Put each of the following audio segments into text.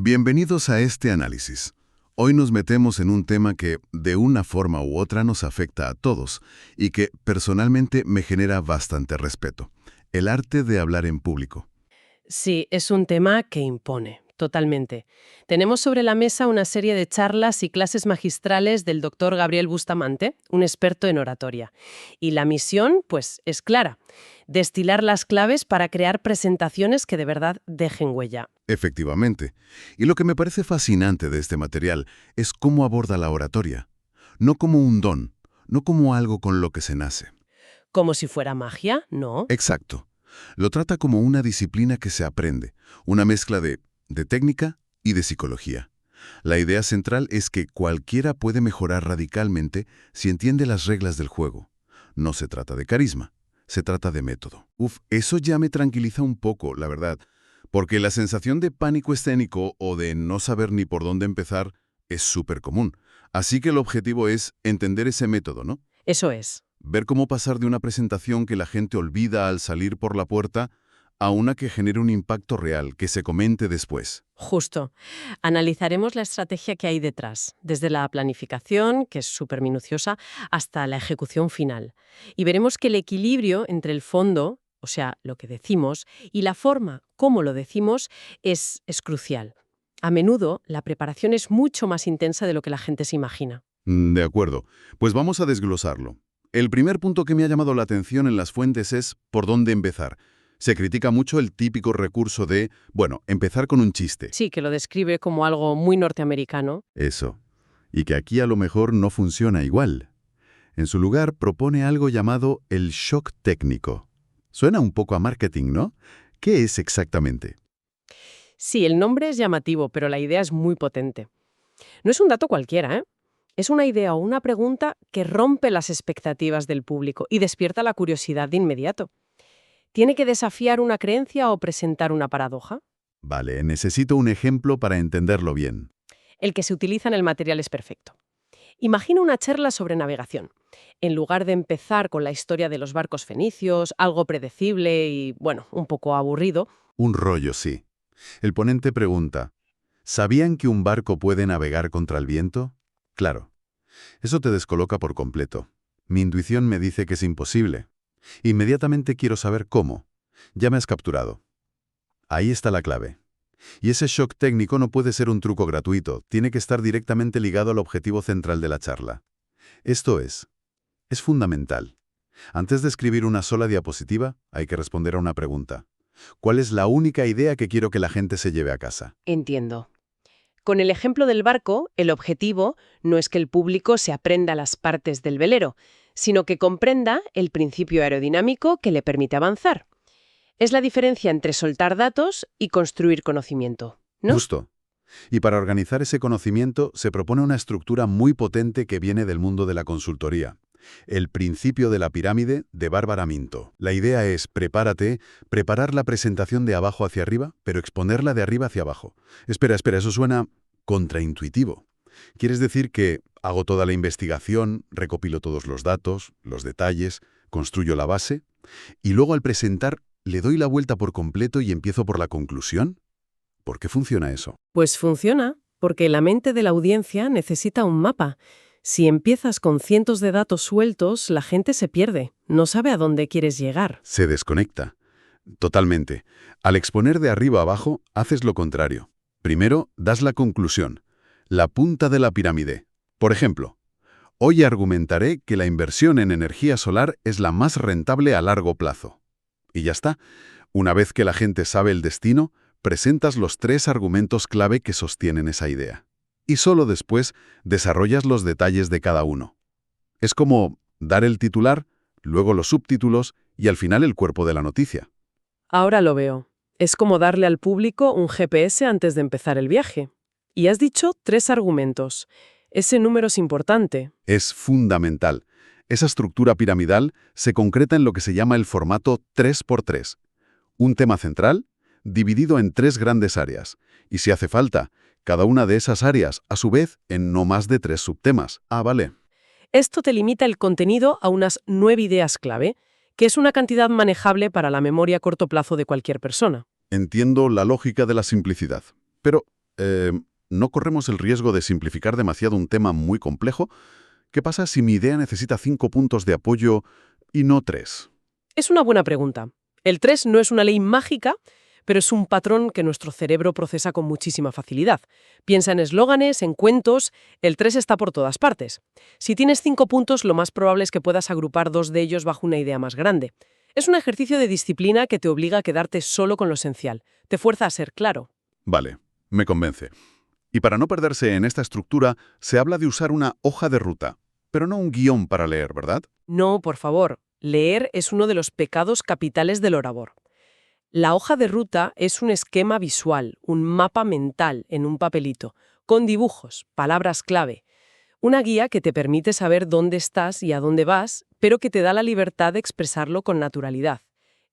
Bienvenidos a este análisis. Hoy nos metemos en un tema que, de una forma u otra, nos afecta a todos y que, personalmente, me genera bastante respeto. El arte de hablar en público. Sí, es un tema que impone, totalmente. Tenemos sobre la mesa una serie de charlas y clases magistrales del doctor Gabriel Bustamante, un experto en oratoria. Y la misión, pues, es clara: destilar las claves para crear presentaciones que de verdad dejen huella. Efectivamente. Y lo que me parece fascinante de este material es cómo aborda la oratoria. No como un don, no como algo con lo que se nace. Como si fuera magia, ¿no? Exacto. Lo trata como una disciplina que se aprende, una mezcla de técnica y de psicología. La idea central es que cualquiera puede mejorar radicalmente si entiende las reglas del juego. No se trata de carisma, se trata de método. Eso ya me tranquiliza un poco, la verdad, porque la sensación de pánico escénico o de no saber ni por dónde empezar es súper común. Así que el objetivo es entender ese método, ¿no? Eso es. Ver cómo pasar de una presentación que la gente olvida al salir por la puerta a una que genere un impacto real, que se comente después. Justo. Analizaremos la estrategia que hay detrás, desde la planificación, que es súper minuciosa, hasta la ejecución final. Y veremos que el equilibrio entre el fondo, o sea, lo que decimos, y la forma, cómo lo decimos, es crucial. A menudo, la preparación es mucho más intensa de lo que la gente se imagina. De acuerdo. Pues vamos a desglosarlo. El primer punto que me ha llamado la atención en las fuentes es por dónde empezar. Se critica mucho el típico recurso de, bueno, empezar con un chiste. Sí, que lo describe como algo muy norteamericano. Eso. Y que aquí a lo mejor no funciona igual. En su lugar propone algo llamado el shock técnico. Suena un poco a marketing, ¿no? ¿Qué es exactamente? Sí, el nombre es llamativo, pero la idea es muy potente. No es un dato cualquiera, ¿eh? Es una idea o una pregunta que rompe las expectativas del público y despierta la curiosidad de inmediato. ¿Tiene que desafiar una creencia o presentar una paradoja? Vale, necesito un ejemplo para entenderlo bien. El que se utiliza en el material es perfecto. Imagina una charla sobre navegación. En lugar de empezar con la historia de los barcos fenicios, algo predecible y, bueno, un poco aburrido, Un rollo, sí. El ponente pregunta, ¿sabían que un barco puede navegar contra el viento? Claro. Eso te descoloca por completo. Mi intuición me dice que es imposible. Inmediatamente quiero saber cómo. Ya me has capturado. Ahí está la clave. Y ese shock técnico no puede ser un truco gratuito, tiene que estar directamente ligado al objetivo central de la charla. Esto es fundamental. Antes de escribir una sola diapositiva, hay que responder a una pregunta. ¿Cuál es la única idea que quiero que la gente se lleve a casa? entiendo. Con el ejemplo del barco, el objetivo no es que el público se aprenda las partes del velero, sino que comprenda el principio aerodinámico que le permite avanzar. Es la diferencia entre soltar datos y construir conocimiento, ¿no? Justo. Y para organizar ese conocimiento se propone una estructura muy potente que viene del mundo de la consultoría. El principio de la pirámide de Bárbara Minto. La idea es preparar la presentación de abajo hacia arriba, pero exponerla de arriba hacia abajo. Espera, eso suena contraintuitivo. ¿Quieres decir que hago toda la investigación, recopilo todos los datos, los detalles, construyo la base, y luego al presentar le doy la vuelta por completo y empiezo por la conclusión? ¿Por qué funciona eso? Pues funciona, porque la mente de la audiencia necesita un mapa. Si empiezas con cientos de datos sueltos, la gente se pierde, no sabe a dónde quieres llegar. Se desconecta. Totalmente. Al exponer de arriba a abajo, haces lo contrario. Primero, das la conclusión, la punta de la pirámide. Por ejemplo, hoy argumentaré que la inversión en energía solar es la más rentable a largo plazo. Y ya está. Una vez que la gente sabe el destino, presentas los 3 argumentos clave que sostienen esa idea. Y solo después desarrollas los detalles de cada uno. Es como dar el titular, luego los subtítulos y al final el cuerpo de la noticia. Ahora lo veo. Es como darle al público un GPS antes de empezar el viaje. Y has dicho 3 argumentos. Ese número es importante. Es fundamental. Esa estructura piramidal se concreta en lo que se llama el formato 3x3. Un tema central, dividido en 3 grandes áreas. Y si hace falta, cada una de esas áreas, a su vez, en no más de 3 subtemas. Ah, vale. Esto te limita el contenido a unas 9 ideas clave, que es una cantidad manejable para la memoria a corto plazo de cualquier persona. Entiendo la lógica de la simplicidad. Pero, ¿No corremos el riesgo de simplificar demasiado un tema muy complejo? ¿Qué pasa si mi idea necesita 5 puntos de apoyo y no 3? Es una buena pregunta. El 3 no es una ley mágica, pero es un patrón que nuestro cerebro procesa con muchísima facilidad. Piensa en eslóganes, en cuentos, el 3 está por todas partes. Si tienes 5 puntos, lo más probable es que puedas agrupar 2 de ellos bajo una idea más grande. Es un ejercicio de disciplina que te obliga a quedarte solo con lo esencial. Te fuerza a ser claro. Vale, me convence. Y para no perderse en esta estructura, se habla de usar una hoja de ruta, pero no un guión para leer, ¿verdad? No, por favor. Leer es uno de los pecados capitales del orador. La hoja de ruta es un esquema visual, un mapa mental en un papelito, con dibujos, palabras clave. Una guía que te permite saber dónde estás y a dónde vas, pero que te da la libertad de expresarlo con naturalidad.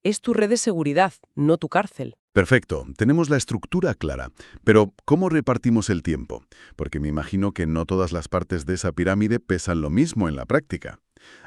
Es tu red de seguridad, no tu cárcel. Perfecto, tenemos la estructura clara, pero ¿cómo repartimos el tiempo? Porque me imagino que no todas las partes de esa pirámide pesan lo mismo en la práctica.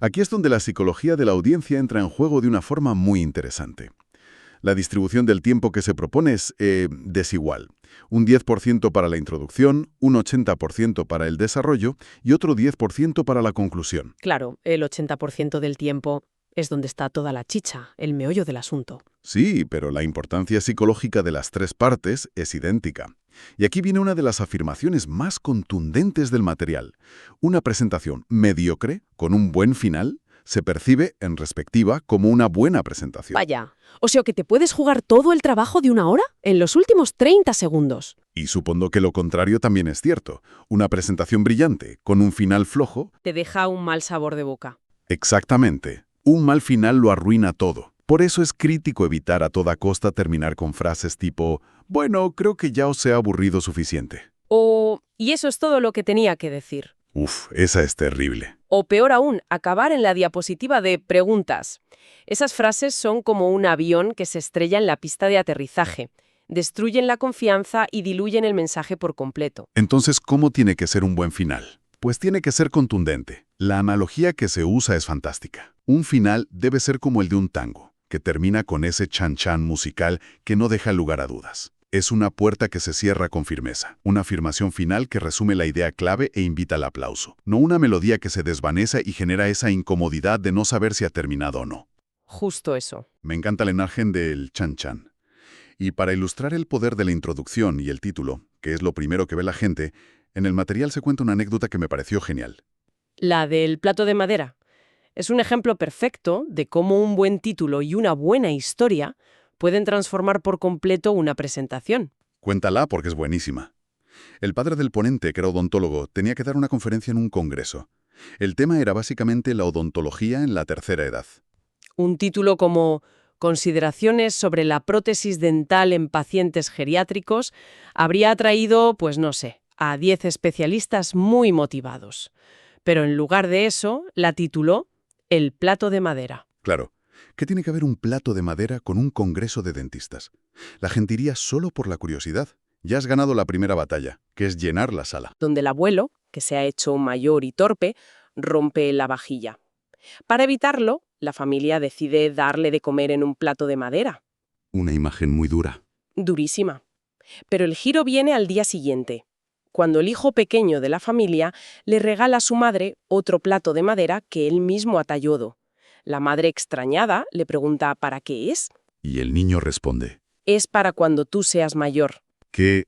Aquí es donde la psicología de la audiencia entra en juego de una forma muy interesante. La distribución del tiempo que se propone es desigual. Un 10% para la introducción, un 80% para el desarrollo y otro 10% para la conclusión. Claro, el 80% del tiempo es donde está toda la chicha, el meollo del asunto. Sí, pero la importancia psicológica de las 3 partes es idéntica. Y aquí viene una de las afirmaciones más contundentes del material. Una presentación mediocre, con un buen final, se percibe, en respectiva, como una buena presentación. Vaya, o sea que te puedes jugar todo el trabajo de una hora en los últimos 30 segundos. Y supongo que lo contrario también es cierto. Una presentación brillante, con un final flojo. Te deja un mal sabor de boca. Exactamente. Un mal final lo arruina todo. Por eso es crítico evitar a toda costa terminar con frases tipo, bueno, creo que ya os he aburrido suficiente. O, y eso es todo lo que tenía que decir. Uf, esa es terrible. O peor aún, acabar en la diapositiva de preguntas. Esas frases son como un avión que se estrella en la pista de aterrizaje. Destruyen la confianza y diluyen el mensaje por completo. Entonces, ¿cómo tiene que ser un buen final? Pues tiene que ser contundente. La analogía que se usa es fantástica. Un final debe ser como el de un tango, que termina con ese chan-chan musical que no deja lugar a dudas. Es una puerta que se cierra con firmeza, una afirmación final que resume la idea clave e invita al aplauso, no una melodía que se desvanece y genera esa incomodidad de no saber si ha terminado o no. Justo eso. Me encanta el imagen del chan-chan. Y para ilustrar el poder de la introducción y el título, que es lo primero que ve la gente, en el material se cuenta una anécdota que me pareció genial. La del plato de madera. Es un ejemplo perfecto de cómo un buen título y una buena historia pueden transformar por completo una presentación. Cuéntala porque es buenísima. El padre del ponente, que era odontólogo, tenía que dar una conferencia en un congreso. El tema era básicamente la odontología en la tercera edad. Un título como Consideraciones sobre la prótesis dental en pacientes geriátricos habría atraído, pues no sé, a 10 especialistas muy motivados. Pero en lugar de eso, la tituló El plato de madera. Claro, ¿qué tiene que ver un plato de madera con un congreso de dentistas? La gente iría solo por la curiosidad. Ya has ganado la primera batalla, que es llenar la sala. Donde el abuelo, que se ha hecho mayor y torpe, rompe la vajilla. Para evitarlo, la familia decide darle de comer en un plato de madera. Una imagen muy dura. Durísima. Pero el giro viene al día siguiente, cuando el hijo pequeño de la familia le regala a su madre otro plato de madera que él mismo ha tallado. La madre, extrañada, le pregunta ¿para qué es? Y el niño responde. Es para cuando tú seas mayor. ¡Qué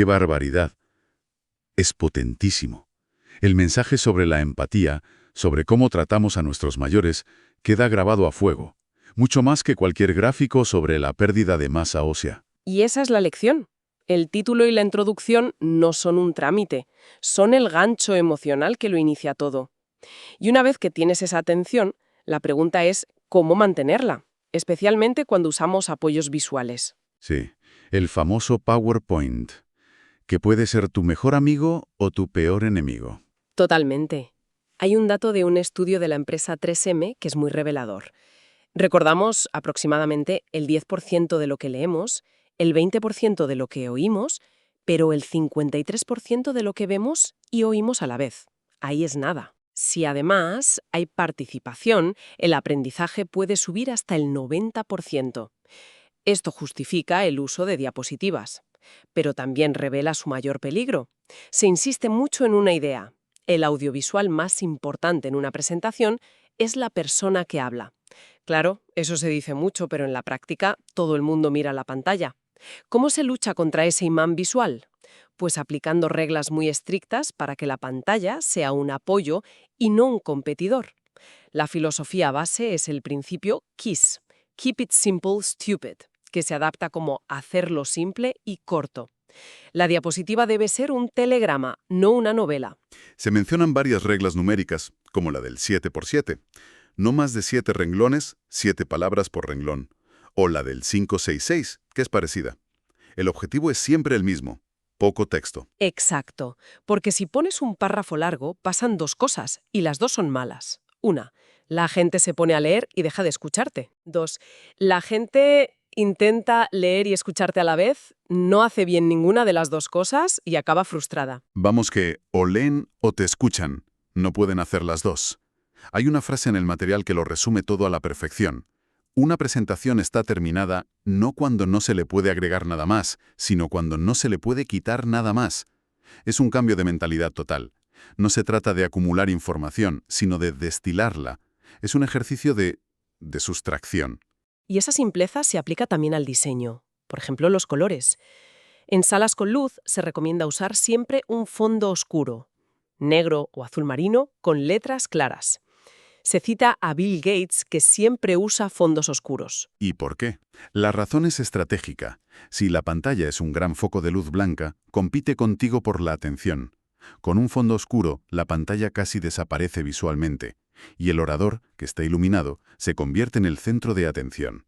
barbaridad! Es potentísimo. El mensaje sobre la empatía, sobre cómo tratamos a nuestros mayores, queda grabado a fuego, mucho más que cualquier gráfico sobre la pérdida de masa ósea. Y esa es la lección. El título y la introducción no son un trámite, son el gancho emocional que lo inicia todo. Y una vez que tienes esa atención, la pregunta es ¿cómo mantenerla? Especialmente cuando usamos apoyos visuales. Sí, el famoso PowerPoint, que puede ser tu mejor amigo o tu peor enemigo. Totalmente. Hay un dato de un estudio de la empresa 3M que es muy revelador. Recordamos aproximadamente el 10% de lo que leemos, el 20% de lo que oímos, pero el 53% de lo que vemos y oímos a la vez. Ahí es nada. Si además hay participación, el aprendizaje puede subir hasta el 90%. Esto justifica el uso de diapositivas. pero también revela su mayor peligro. Se insiste mucho en una idea. El audiovisual más importante en una presentación es la persona que habla. Claro, eso se dice mucho, pero en la práctica todo el mundo mira la pantalla. ¿Cómo se lucha contra ese imán visual? Pues aplicando reglas muy estrictas para que la pantalla sea un apoyo y no un competidor. La filosofía base es el principio KISS, Keep It Simple, Stupid, que se adapta como hacerlo simple y corto. La diapositiva debe ser un telegrama, no una novela. Se mencionan varias reglas numéricas, como la del 7×7. No más de 7 renglones, 7 palabras por renglón. O la del 5×6×6, que es parecida. El objetivo es siempre el mismo: poco texto. Exacto, porque si pones un párrafo largo, pasan dos cosas, y las dos son malas. Una, la gente se pone a leer y deja de escucharte. Dos, la gente intenta leer y escucharte a la vez, no hace bien ninguna de las dos cosas y acaba frustrada. Vamos que o leen o te escuchan. No pueden hacer las dos. Hay una frase en el material que lo resume todo a la perfección. Una presentación está terminada no cuando no se le puede agregar nada más, sino cuando no se le puede quitar nada más. Es un cambio de mentalidad total. No se trata de acumular información, sino de destilarla. Es un ejercicio de sustracción. Y esa simpleza se aplica también al diseño. Por ejemplo, los colores. En salas con luz se recomienda usar siempre un fondo oscuro, negro o azul marino, con letras claras. Se cita a Bill Gates, que siempre usa fondos oscuros. ¿Y por qué? La razón es estratégica. Si la pantalla es un gran foco de luz blanca, compite contigo por la atención. Con un fondo oscuro, la pantalla casi desaparece visualmente, y el orador, que está iluminado, se convierte en el centro de atención.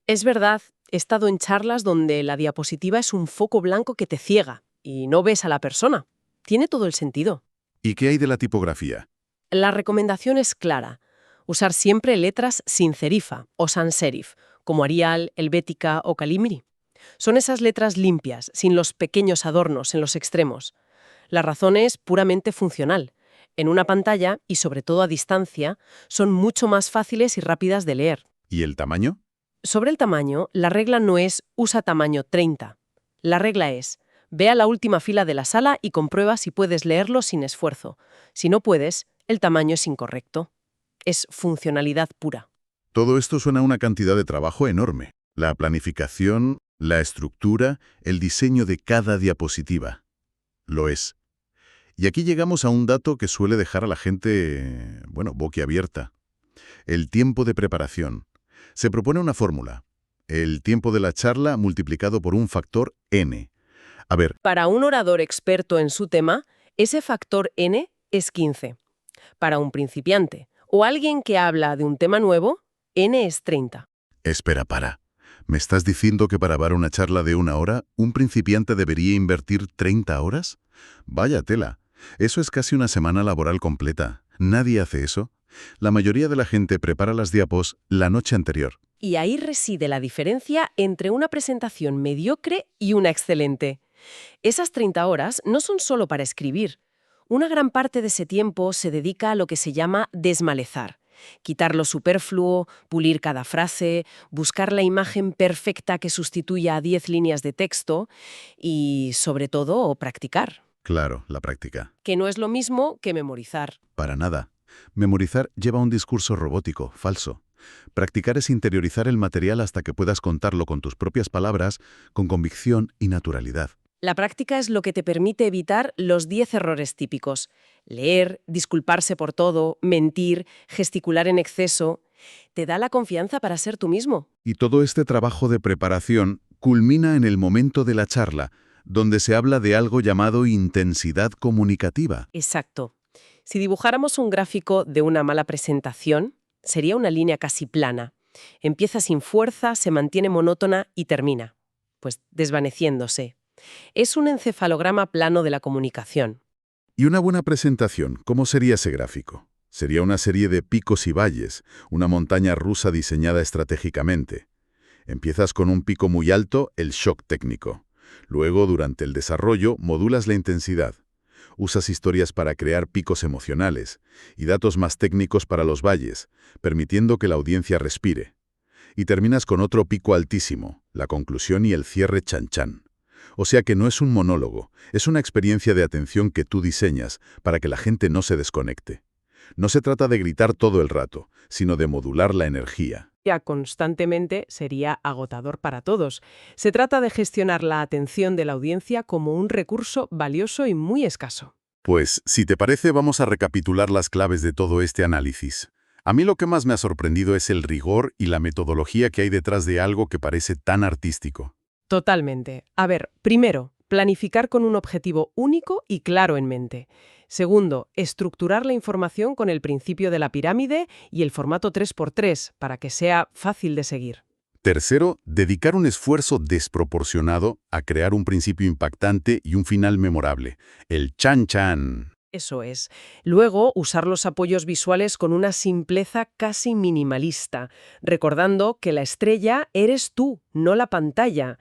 Es verdad, he estado en charlas donde la diapositiva es un foco blanco que te ciega y no ves a la persona. Tiene todo el sentido. ¿Y qué hay de la tipografía? La recomendación es clara. Usar siempre letras sin serifa o sans serif, como Arial, Helvética o Calibri. Son esas letras limpias, sin los pequeños adornos en los extremos. La razón es puramente funcional. En una pantalla, y sobre todo a distancia, son mucho más fáciles y rápidas de leer. ¿Y el tamaño? Sobre el tamaño, la regla no es usa tamaño 30. La regla es ve a la última fila de la sala y comprueba si puedes leerlo sin esfuerzo. Si no puedes, el tamaño es incorrecto. Es funcionalidad pura. Todo esto suena a una cantidad de trabajo enorme. La planificación, la estructura, el diseño de cada diapositiva. Lo es. Y aquí llegamos a un dato que suele dejar a la gente, boquiabierta. El tiempo de preparación. Se propone una fórmula. El tiempo de la charla multiplicado por un factor n. A ver, Para un orador experto en su tema, ese factor n es 15. Para un principiante o alguien que habla de un tema nuevo, n es 30. espera, para. ¿Me estás diciendo que para dar una charla de 1 hora, un principiante debería invertir 30 horas? Vaya tela. Eso es casi una semana laboral completa. ¿Nadie hace eso? La mayoría de la gente prepara las diapos la noche anterior. Y ahí reside la diferencia entre una presentación mediocre y una excelente. Esas 30 horas no son solo para escribir. Una gran parte de ese tiempo se dedica a lo que se llama desmalezar. Quitar lo superfluo, pulir cada frase, buscar la imagen perfecta que sustituya a 10 líneas de texto y, sobre todo, practicar. Claro, la práctica. Que no es lo mismo que memorizar. Para nada. Memorizar lleva un discurso robótico, falso. Practicar es interiorizar el material hasta que puedas contarlo con tus propias palabras, con convicción y naturalidad. La práctica es lo que te permite evitar los 10 errores típicos. Leer, disculparse por todo, mentir, gesticular en exceso. Te da la confianza para ser tú mismo. Y todo este trabajo de preparación culmina en el momento de la charla, donde se habla de algo llamado intensidad comunicativa. Exacto. Si dibujáramos un gráfico de una mala presentación, sería una línea casi plana. Empieza sin fuerza, se mantiene monótona y termina, pues desvaneciéndose. Es un encefalograma plano de la comunicación. Y una buena presentación, ¿cómo sería ese gráfico? Sería una serie de picos y valles, una montaña rusa diseñada estratégicamente. Empiezas con un pico muy alto, el shock técnico. Luego, durante el desarrollo, modulas la intensidad. Usas historias para crear picos emocionales y datos más técnicos para los valles, permitiendo que la audiencia respire. Y terminas con otro pico altísimo, la conclusión y el cierre chan-chan. O sea que no es un monólogo, es una experiencia de atención que tú diseñas para que la gente no se desconecte. No se trata de gritar todo el rato, sino de modular la energía. Ya constantemente sería agotador para todos. Se trata de gestionar la atención de la audiencia como un recurso valioso y muy escaso. Pues, si te parece, vamos a recapitular las claves de todo este análisis. A mí lo que más me ha sorprendido es el rigor y la metodología que hay detrás de algo que parece tan artístico. Totalmente. A ver, primero, planificar con un objetivo único y claro en mente. Segundo, estructurar la información con el principio de la pirámide y el formato 3x3 para que sea fácil de seguir. Tercero, dedicar un esfuerzo desproporcionado a crear un principio impactante y un final memorable. El chan-chan. Eso es. Luego, usar los apoyos visuales con una simpleza casi minimalista, recordando que la estrella eres tú, no la pantalla.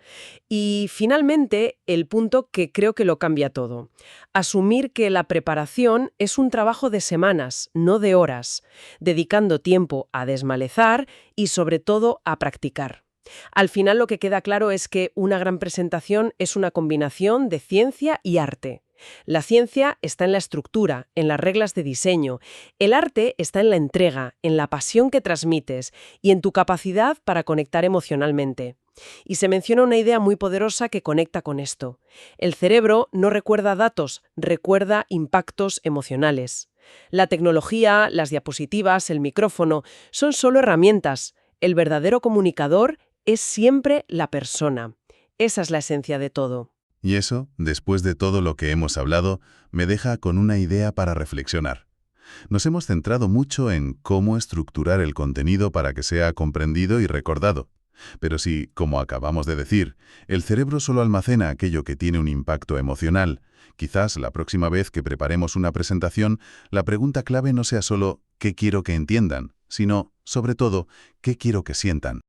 Y finalmente, el punto que creo que lo cambia todo. Asumir que la preparación es un trabajo de semanas, no de horas, dedicando tiempo a desmalezar y sobre todo a practicar. Al final lo que queda claro es que una gran presentación es una combinación de ciencia y arte. La ciencia está en la estructura, en las reglas de diseño. El arte está en la entrega, en la pasión que transmites y en tu capacidad para conectar emocionalmente. Y se menciona una idea muy poderosa que conecta con esto. El cerebro no recuerda datos, recuerda impactos emocionales. La tecnología, las diapositivas, el micrófono, son solo herramientas. El verdadero comunicador es siempre la persona. Esa es la esencia de todo. Y eso, después de todo lo que hemos hablado, me deja con una idea para reflexionar. Nos hemos centrado mucho en cómo estructurar el contenido para que sea comprendido y recordado. Pero si, como acabamos de decir, el cerebro solo almacena aquello que tiene un impacto emocional, quizás la próxima vez que preparemos una presentación, la pregunta clave no sea solo ¿qué quiero que entiendan?, sino, sobre todo, ¿qué quiero que sientan?